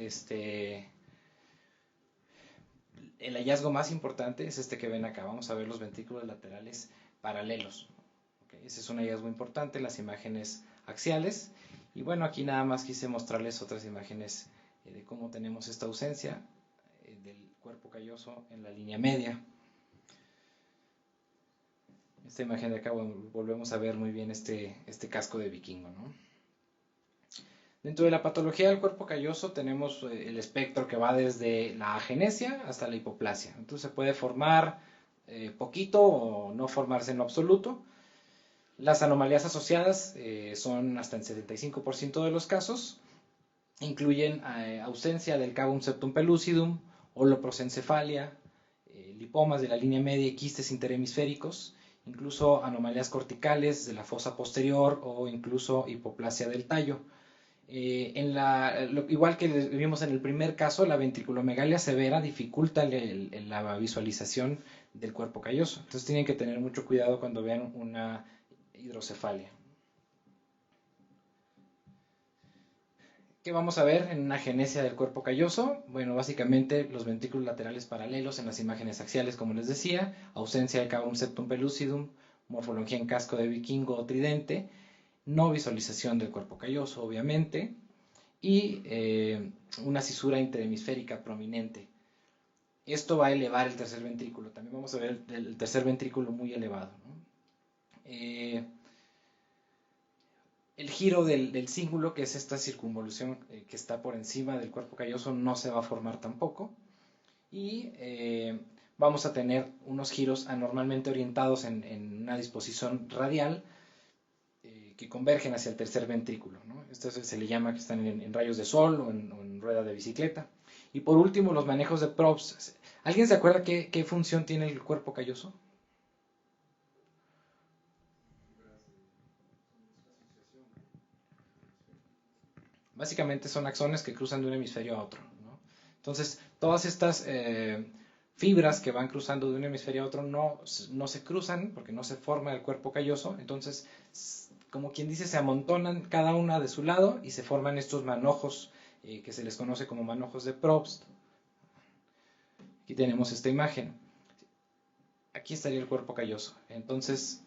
el hallazgo más importante es este que ven acá. Vamos a ver los ventrículos laterales paralelos. Okay, ese es un hallazgo importante, las imágenes axiales. Y bueno, aquí nada más quise mostrarles otras imágenes de cómo tenemos esta ausencia del cuerpo calloso en la línea media. Esta imagen de acá, bueno, volvemos a ver muy bien este casco de vikingo, ¿no? Dentro de la patología del cuerpo calloso tenemos el espectro que va desde la agenesia hasta la hipoplasia. Entonces se puede formar poquito o no formarse en lo absoluto. Las anomalías asociadas son hasta el 75% de los casos. Incluyen ausencia del cavum septum pellucidum, holoprosencefalia, lipomas de la línea media y quistes interhemisféricos, incluso anomalías corticales de la fosa posterior o incluso hipoplasia del tallo. Igual que vimos en el primer caso, la ventriculomegalia severa dificulta la visualización del cuerpo calloso. Entonces tienen que tener mucho cuidado cuando vean una hidrocefalia. ¿Qué vamos a ver en una agenesia del cuerpo calloso? Bueno, básicamente los ventrículos laterales paralelos en las imágenes axiales, como les decía, ausencia del cavum septum pellucidum, morfología en casco de vikingo o tridente, no visualización del cuerpo calloso, obviamente, y una cisura interhemisférica prominente. Esto va a elevar el tercer ventrículo. También vamos a ver el tercer ventrículo muy elevado, ¿no? El giro del cíngulo, que es esta circunvolución que está por encima del cuerpo calloso, no se va a formar tampoco. Y vamos a tener unos giros anormalmente orientados en una disposición radial que convergen hacia el tercer ventrículo, ¿no? Esto se le llama que están en rayos de sol o en rueda de bicicleta. Y por último, los manejos de props. ¿Alguien se acuerda qué función tiene el cuerpo calloso? Básicamente son axones que cruzan de un hemisferio a otro, ¿no? Entonces, todas estas fibras que van cruzando de un hemisferio a otro no se cruzan porque no se forma el cuerpo calloso. Entonces, como quien dice, se amontonan cada una de su lado y se forman estos manojos que se les conoce como manojos de Probst. Aquí tenemos esta imagen. Aquí estaría el cuerpo calloso. Entonces,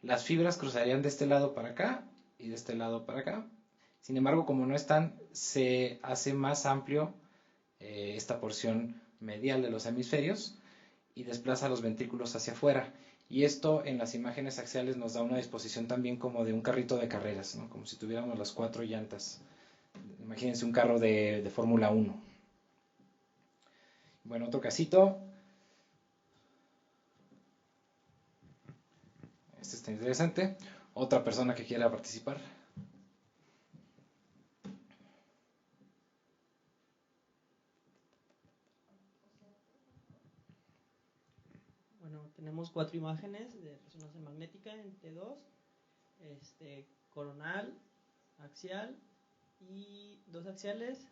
las fibras cruzarían de este lado para acá y de este lado para acá. Sin embargo, como no están, se hace más amplio esta porción medial de los hemisferios y desplaza los ventrículos hacia afuera. Y esto en las imágenes axiales nos da una disposición también como de un carrito de carreras, ¿no? Como si tuviéramos las 4 llantas. Imagínense un carro de Fórmula 1. Bueno, otro casito. Este está interesante. Otra persona que quiera participar. Tenemos 4 imágenes de resonancia magnética en T2, coronal, axial y 2 axiales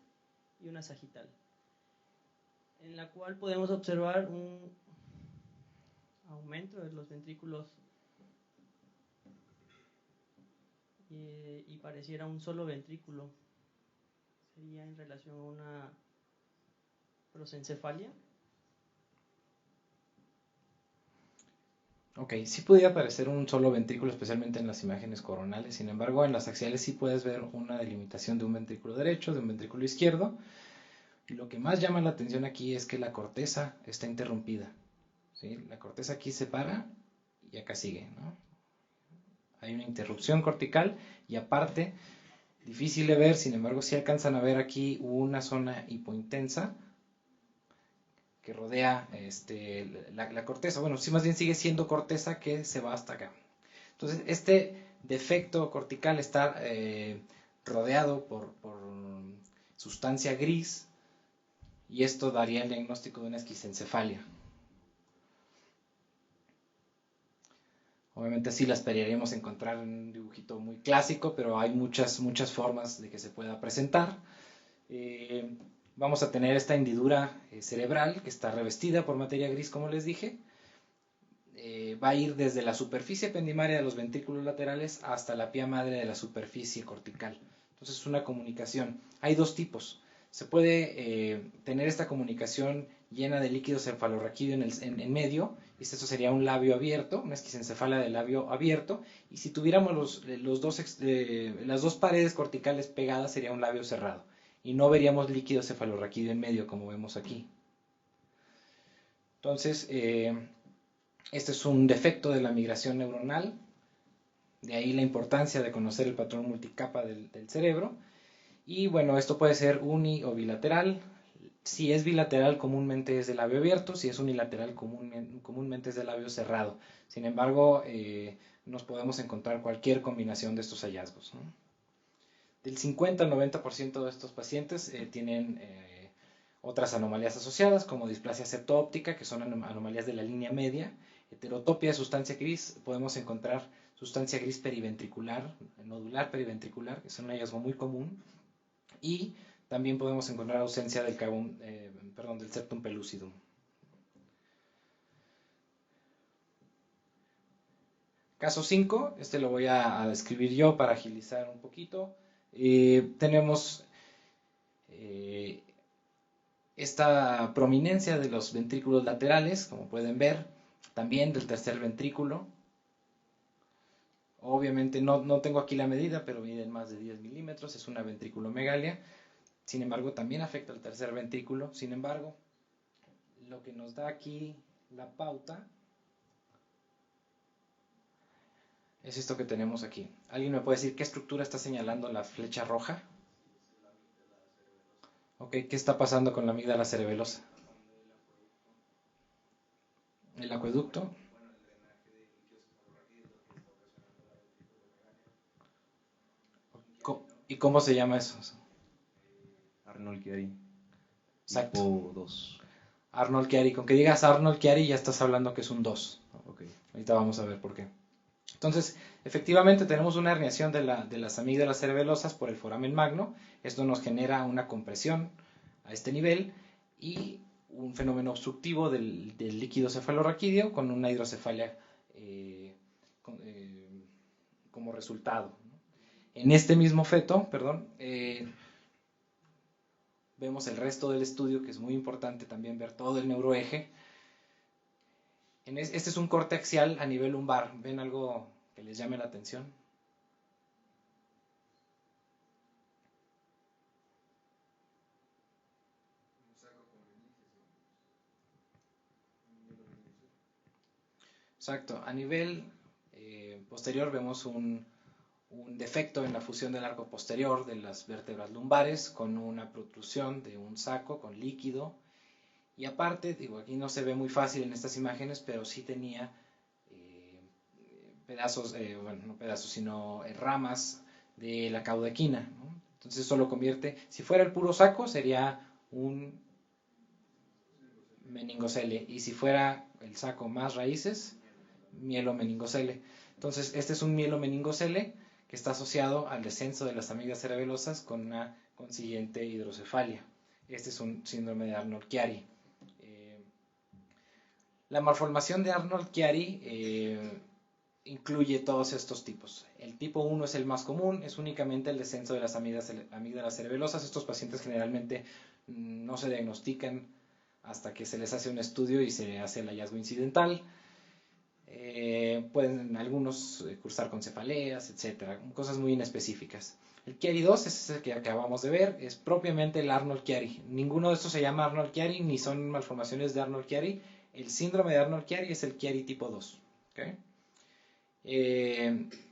y una sagital, en la cual podemos observar un aumento de los ventrículos y pareciera un solo ventrículo. Sería en relación a una prosencefalia. Ok, sí podría aparecer un solo ventrículo, especialmente en las imágenes coronales. Sin embargo, en las axiales sí puedes ver una delimitación de un ventrículo derecho, de un ventrículo izquierdo. Y lo que más llama la atención aquí es que la corteza está interrumpida, ¿sí? La corteza aquí se para y acá sigue, ¿no? Hay una interrupción cortical y aparte, difícil de ver, sin embargo, sí alcanzan a ver aquí una zona hipointensa que rodea la corteza. Bueno, sí, más bien sigue siendo corteza que se va hasta acá. Entonces, este defecto cortical está rodeado por sustancia gris y esto daría el diagnóstico de una esquisencefalia. Obviamente así la esperaríamos encontrar en un dibujito muy clásico, pero hay muchas formas de que se pueda presentar. Vamos a tener esta hendidura cerebral que está revestida por materia gris, como les dije. Va a ir desde la superficie ependimaria de los ventrículos laterales hasta la pía madre de la superficie cortical. Entonces es una comunicación. Hay 2 tipos. Se puede tener esta comunicación llena de líquido cefalorraquídeo en medio, y esto sería un labio abierto, una esquisencefalia del labio abierto, y si tuviéramos las dos paredes corticales pegadas sería un labio cerrado, y no veríamos líquido cefalorraquídeo en medio como vemos aquí. Entonces, este es un defecto de la migración neuronal, de ahí la importancia de conocer el patrón multicapa del cerebro. Y bueno, esto puede ser uni o bilateral. Si es bilateral, comúnmente es de labio abierto. Si es unilateral, comúnmente es de labio cerrado. Sin embargo, nos podemos encontrar cualquier combinación de estos hallazgos, ¿no? Del 50 al 90% de estos pacientes tienen otras anomalías asociadas, como displasia septo-óptica, que son anomalías de la línea media. Heterotopia de sustancia gris, podemos encontrar sustancia gris periventricular, nodular periventricular, que es un hallazgo muy común. Y también podemos encontrar ausencia del del septum pellucidum. Caso 5, este lo voy a describir yo para agilizar un poquito. Tenemos esta prominencia de los ventrículos laterales, como pueden ver, también del tercer ventrículo. Obviamente no tengo aquí la medida, pero miden más de 10 milímetros, es una ventriculomegalia. Sin embargo, también afecta al tercer ventrículo. Sin embargo, lo que nos da aquí la pauta es esto que tenemos aquí. ¿Alguien me puede decir qué estructura está señalando la flecha roja? Ok, ¿qué está pasando con la amígdala cerebelosa? ¿El acueducto? ¿Y cómo se llama eso? Arnold-Chiari. Exacto. Tipo 2. Arnold-Chiari. Con que digas Arnold-Chiari ya estás hablando que es un 2. Okay. Ahorita vamos a ver por qué. Entonces, efectivamente tenemos una herniación de las amígdalas cerebelosas por el foramen magno. Esto nos genera una compresión a este nivel y un fenómeno obstructivo del líquido cefalorraquídeo con una hidrocefalia como resultado. En este mismo feto, vemos el resto del estudio, que es muy importante también ver todo el neuroeje. Este es un corte axial a nivel lumbar. ¿Ven algo que les llame la atención? Exacto. A nivel posterior vemos un defecto en la fusión del arco posterior de las vértebras lumbares con una protrusión de un saco con líquido. Y aparte, digo, aquí no se ve muy fácil en estas imágenes, pero sí tenía pedazos, no pedazos, sino ramas de la caudequina, ¿no? Entonces eso lo convierte, si fuera el puro saco sería un meningocele, y si fuera el saco más raíces, mielomeningocele. Entonces este es un mielomeningocele que está asociado al descenso de las amígdalas cerebelosas con una consiguiente hidrocefalia. Este es un síndrome de Arnold-Chiari. La malformación de Arnold-Chiari incluye todos estos tipos. El tipo 1 es el más común, es únicamente el descenso de las amígdalas cerebelosas. Estos pacientes generalmente no se diagnostican hasta que se les hace un estudio y se hace el hallazgo incidental. Pueden algunos cursar con cefaleas, etcétera, cosas muy inespecíficas. El Chiari 2 es el que acabamos de ver, es propiamente el Arnold-Chiari. Ninguno de estos se llama Arnold-Chiari ni son malformaciones de Arnold-Chiari. El síndrome de Arnold-Chiari es el Chiari tipo 2. ¿Okay?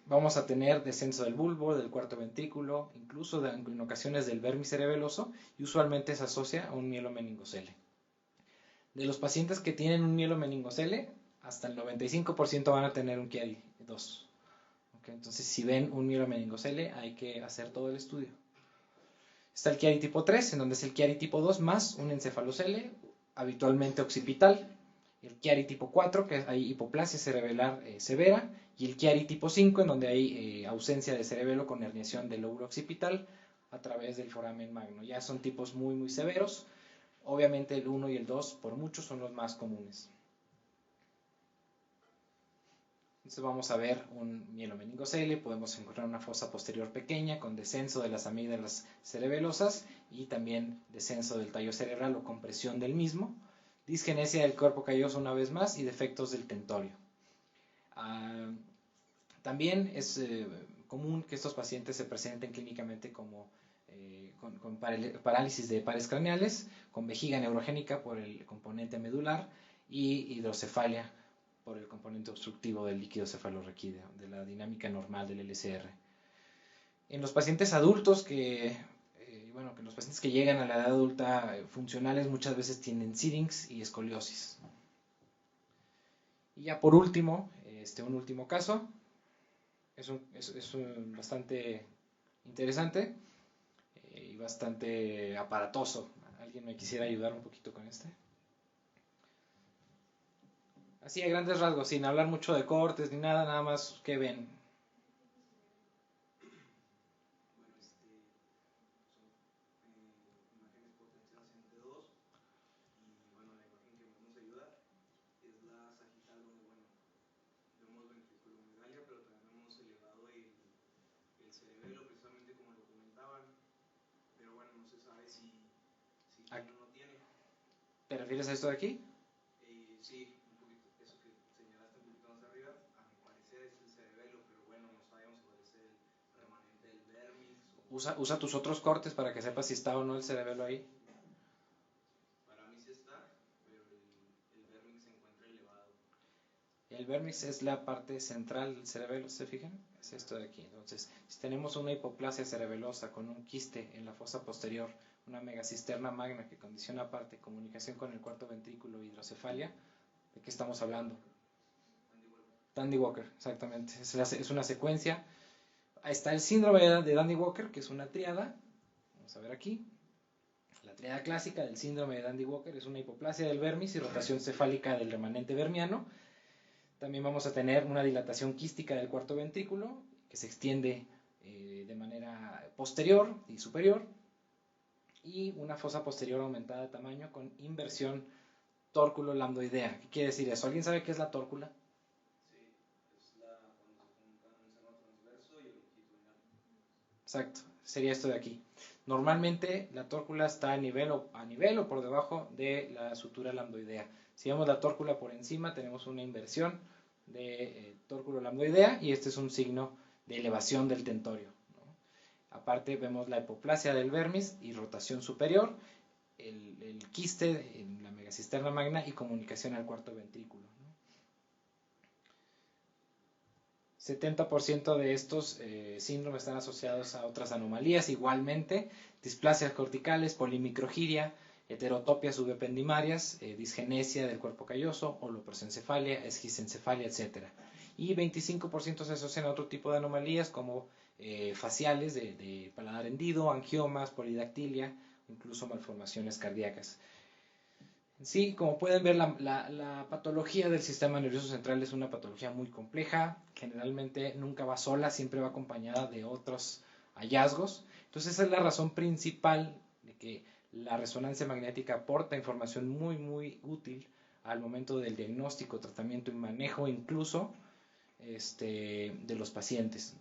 Vamos a tener descenso del bulbo, del cuarto ventrículo, incluso en ocasiones del vermis cerebeloso, y usualmente se asocia a un mielomeningocele. De los pacientes que tienen un mielomeningocele, hasta el 95% van a tener un Chiari 2. ¿Okay? Entonces, si ven un mielomeningocele, hay que hacer todo el estudio. Está el Chiari tipo 3, en donde es el Chiari tipo 2 más un encefalocele, habitualmente occipital. El Chiari tipo 4, que hay hipoplasia cerebelar severa, y el Chiari tipo 5, en donde hay ausencia de cerebelo con herniación del lóbulo occipital a través del foramen magno. Ya son tipos muy, muy severos. Obviamente el 1 y el 2, por mucho, son los más comunes. Entonces vamos a ver un mielomeningocele, podemos encontrar una fosa posterior pequeña con descenso de las amígdalas cerebelosas y también descenso del tallo cerebral o compresión del mismo. disgenesia del cuerpo calloso una vez más y defectos del tentorio. También es común que estos pacientes se presenten clínicamente como con parálisis de pares craneales, con vejiga neurogénica por el componente medular y hidrocefalia por el componente obstructivo del líquido cefalorraquídeo, de la dinámica normal del LCR. En los pacientes adultos que los pacientes que llegan a la edad adulta funcionales muchas veces tienen Syrinx y escoliosis. Y ya por último, un último caso, es bastante interesante y bastante aparatoso. ¿Alguien me quisiera ayudar un poquito con este? Así a grandes rasgos, sin hablar mucho de cortes ni nada, nada más que ven. ¿Te refieres a esto de aquí? Sí, un poquito, eso que señalaste un poquito más arriba, a mi parecer es el cerebelo, pero bueno, no sabemos si puede ser el remanente del vermis. Usa tus otros cortes para que sepas si está o no el cerebelo ahí. Para mí sí está, pero el vermis se encuentra elevado. El vermis es la parte central del cerebelo, ¿se fijan? Es esto de aquí. Entonces, si tenemos una hipoplasia cerebelosa con un quiste en la fosa posterior, una megacisterna magna que condiciona aparte comunicación con el cuarto ventrículo y hidrocefalia, ¿de qué estamos hablando? Dandy Walker, exactamente. Es una secuencia. Ahí está el síndrome de Dandy Walker, que es una tríada. Vamos a ver aquí. La tríada clásica del síndrome de Dandy Walker es una hipoplasia del vermis y rotación cefálica del remanente vermiano. También vamos a tener una dilatación quística del cuarto ventrículo, que se extiende de manera posterior y superior, y una fosa posterior aumentada de tamaño con inversión tórculo-lambdoidea. ¿Qué quiere decir eso? ¿Alguien sabe qué es la tórcula? Sí, es cuando se juntan un seno transverso y el longitudinal. Exacto, sería esto de aquí. Normalmente la tórcula está a nivel o por debajo de la sutura lambdoidea. Si vemos la tórcula por encima, tenemos una inversión de tórculo lambdoidea y este es un signo de elevación del tentorio, ¿no? Aparte vemos la hipoplasia del vermis y rotación superior, el quiste en la megacisterna magna y comunicación al cuarto ventrículo, ¿no? 70% de estos síndromes están asociados a otras anomalías, igualmente displasias corticales, polimicrogiria, heterotopias subependimarias, disgenesia del cuerpo calloso, holoprosencefalia, esquisencefalia, etc. Y 25% se asocian a otro tipo de anomalías como faciales de paladar hendido, angiomas, polidactilia, incluso malformaciones cardíacas. Sí, como pueden ver, la patología del sistema nervioso central es una patología muy compleja, generalmente nunca va sola, siempre va acompañada de otros hallazgos. Entonces esa es la razón principal de que la resonancia magnética aporta información muy, muy útil al momento del diagnóstico, tratamiento y manejo incluso de los pacientes.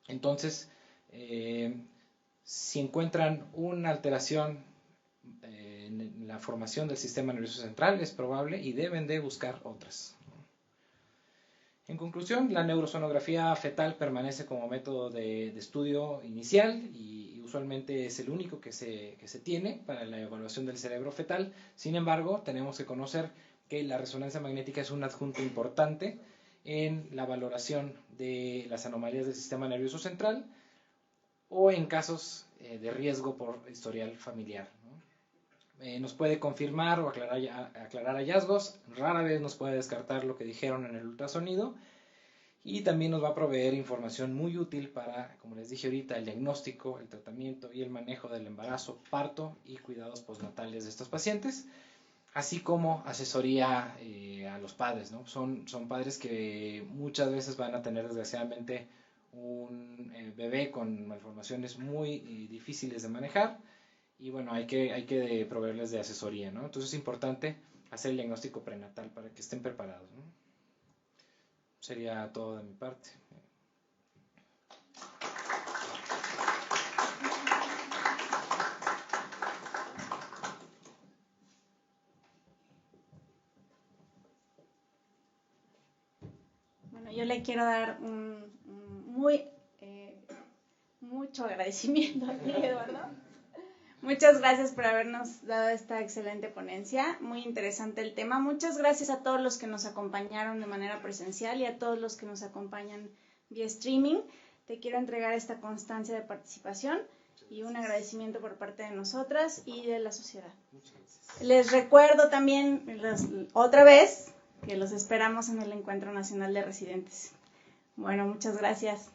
Entonces, si encuentran una alteración en la formación del sistema nervioso central, es probable y deben de buscar otras. En conclusión, la neurosonografía fetal permanece como método de estudio inicial y usualmente es el único que se tiene para la evaluación del cerebro fetal. Sin embargo, tenemos que conocer que la resonancia magnética es un adjunto importante en la valoración de las anomalías del sistema nervioso central o en casos de riesgo por historial familiar, ¿no? Nos puede confirmar o aclarar hallazgos, rara vez nos puede descartar lo que dijeron en el ultrasonido y también nos va a proveer información muy útil para, como les dije ahorita, el diagnóstico, el tratamiento y el manejo del embarazo, parto y cuidados postnatales de estos pacientes, así como asesoría a los padres, ¿no? Son padres que muchas veces van a tener desgraciadamente un bebé con malformaciones muy difíciles de manejar y bueno, hay que proveerles de asesoría, ¿no? Entonces es importante hacer el diagnóstico prenatal para que estén preparados, ¿no? Sería todo de mi parte. yo le quiero dar mucho agradecimiento a ti, Eduardo. Muchas gracias por habernos dado esta excelente ponencia, muy interesante el tema. Muchas gracias a todos los que nos acompañaron de manera presencial y a todos los que nos acompañan vía streaming. Te quiero entregar esta constancia de participación y un agradecimiento por parte de nosotras y de la sociedad. Les recuerdo también otra vez que los esperamos en el Encuentro Nacional de Residentes. Bueno, muchas gracias.